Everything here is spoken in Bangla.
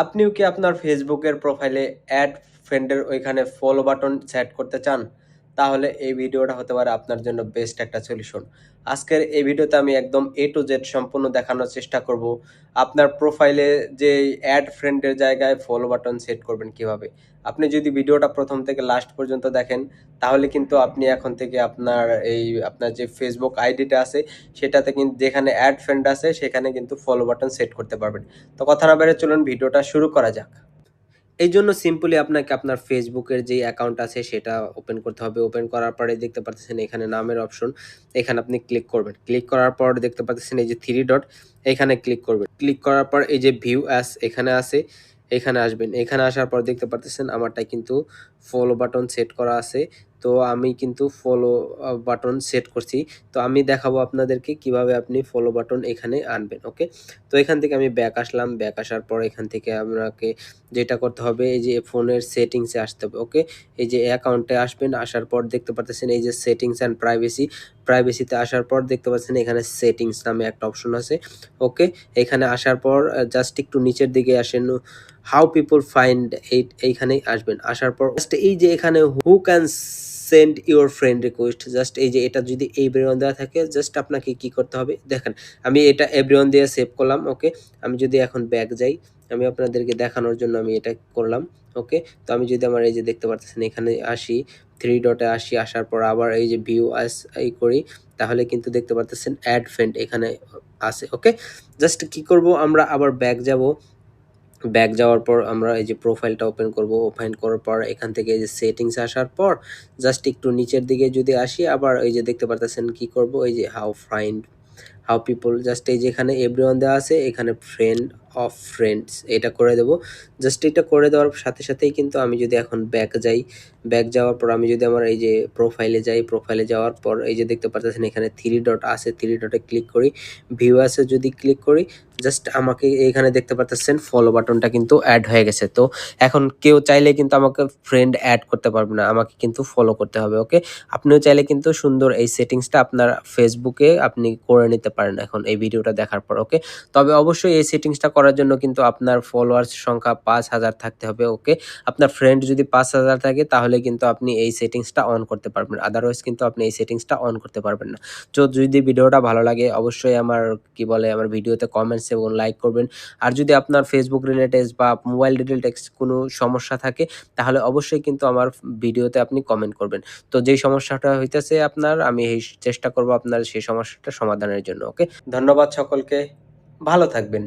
আপনিও কি আপনার ফেসবুকের প্রোফাইলে অ্যাড ফ্রেন্ডের ওইখানে ফলো বাটন সেট করতে চান? তাহলে এই ভিডিওটা হতে পারে আপনার জন্য বেস্ট একটা সলিউশন। আজকের এই ভিডিওতে আমি একদম A to Z সম্পূর্ণ দেখানোর চেষ্টা করব। আপনার প্রোফাইলে যে অ্যাড ফ্রেন্ডের জায়গায় ফলো বাটন সেট করবেন কিভাবে। আপনি যদি ভিডিওটা প্রথম থেকে লাস্ট পর্যন্ত দেখেন, তাহলে কিন্তু আপনি এখন থেকে আপনার যে ফেসবুক আইডিটা আছে, সেটাতে কিন্তু যেখানে অ্যাড ফ্রেন্ড আছে সেখানে কিন্তু ফলো বাটন সেট করতে পারবেন। তো কথা না বেরিয়ে চলুন ভিডিওটা শুরু করা যাক। এই জন্য সিম্পলি আপনাকে আপনার ফেসবুকের যে অ্যাকাউন্ট আছে সেটা ওপেন করতে হবে। ওপেন করার পরে দেখতে পাচ্ছেন এখানে নামের অপশন, এখানে আপনি ক্লিক করবেন। ক্লিক করার পর দেখতে পাচ্ছেন এই যে থ্রি ডট, এখানে ক্লিক করবেন। ক্লিক করার পর এই যে ভিউ অ্যাস এখানে আছে, এখানে আসবেন। এখানে আসার পর দেখতে পাচ্ছেন আমারটা কিন্তু ফলো বাটন সেট করা আছে। তো আমি কিন্তু ফলো বাটন সেট করছি। তো আমি দেখাবো আপনাদেরকে কিভাবে আপনি ফলো বাটন এখানে আনবেন। ওকে, তো এখান থেকে আমি ব্যাক আসলাম। ব্যাক আসার পর এখান থেকে আপনাকে যেটা করতে হবে এই যে ফোনের সেটিংসে আসতে হবে। ওকে, এই যে অ্যাকাউন্টে আসবেন। আসার পর দেখতে পাচ্ছেন এই যে সেটিংস অ্যান্ড প্রাইভেসি, প্রাইভেসিতে আসার পর দেখতে পাচ্ছেন এখানে সেটিংস নামে একটা অপশন আছে। ওকে, এখানে আসার পর জাস্ট একটু নিচের দিকে আসেন, হাউ পিপল ফাইন্ড এইখানেই আসবেন। আসার পর জাস্ট এই যে এখানে who can send your friend request, just এই যে এটা যদি এভরিওয়ান দেওয়া থাকে, জাস্ট আপনাকে কি করতে হবে দেখেন, আমি এটা এভরিওয়ান দিয়ে সেভ করলাম। ওকে, আমি যদি এখন ব্যাক যাই, আমি আপনাদেরকে দেখানোর জন্য আমি এটা করলাম। ওকে, তো আমি যদি আমার এই যে দেখতে পাচ্ছেন এখানে আসি, থ্রি ডটে আসি, আসার পর আবার এই যে ভিউ আস এই করি, তাহলে কিন্তু দেখতে পাচ্ছেন অ্যাড ফ্রেন্ড এখানে আছে। ওকে, জাস্ট কি করব, আমরা আবার ব্যাক যাব। ব্যাক যাওয়ার পর আমরা এই যে প্রোফাইলটা ওপেন করব। ওপেন করার পর এখান থেকে এই যে সেটিংস আসার পর জাস্ট একটু নিচের দিকে যদি আসি, আবার এই যে দেখতে পাচ্ছেন কি করব, এই যে হাউ পিপল, জাস্ট এই যে এখানে এভরিওয়ান দেওয়া আছে, এখানে ফ্রেন্ড অফ ফ্রেন্ডস এটা করে দেব। জাস্ট এটা করে দেওয়ার সাথে সাথেই কিন্তু আমি যদি এখন ব্যাক যাই, ব্যাক যাওয়ার পর আমি যদি আমার এই যে প্রোফাইলে যাই, প্রোফাইলে যাওয়ার পর এই যে দেখতে পাচ্ছেন এখানে থ্রি ডট আছে, থ্রি ডটে ক্লিক করি। ভিউ আছে যদি ক্লিক করি, জাস্ট আমাকে এখানে দেখতে পাচ্ছেন ফলো বাটনটা কিন্তু অ্যাড হয়ে গেছে। তো এখন কেউ চাইলে কিন্তু আমাকে ফ্রেন্ড অ্যাড করতে পারবে না, আমাকে কিন্তু ফলো করতে হবে। ওকে, আপনিও চাইলে কিন্তু সুন্দর এই সেটিংসটা আপনার ফেসবুকে আপনি করে নিতে পারেন এখন এই ভিডিওটা দেখার পর। ওকে, তবে অবশ্যই এই সেটিংসটা করার জন্য কিন্তু আপনার ফলোয়ার্স সংখ্যা ৫,০০০ থাকতে হবে। ওকে, আপনার ফ্রেন্ড যদি ৫,০০০ থাকে তাহলে কিন্তু আপনি এই সেটিংসটা অন করতে পারবেন, আদারওয়াইজ কিন্তু আপনি এই সেটিংসটা অন করতে পারবেন না। তো যদি ভিডিওটা ভালো লাগে অবশ্যই আমার ভিডিওতে কমেন্টস এবং লাইক করবেন। আর যদি আপনার ফেসবুক রিলেটেড বা মোবাইল রিলেটেড কোনো সমস্যা থাকে, তাহলে অবশ্যই কিন্তু আমার ভিডিওতে আপনি কমেন্ট করবেন। তো যেই সমস্যাটা হইতেছে আপনার, আমি এই চেষ্টা করব আপনার সেই সমস্যাটা সমাধানের জন্য। ওকে, ধন্যবাদ সকলকে, ভালো থাকবেন।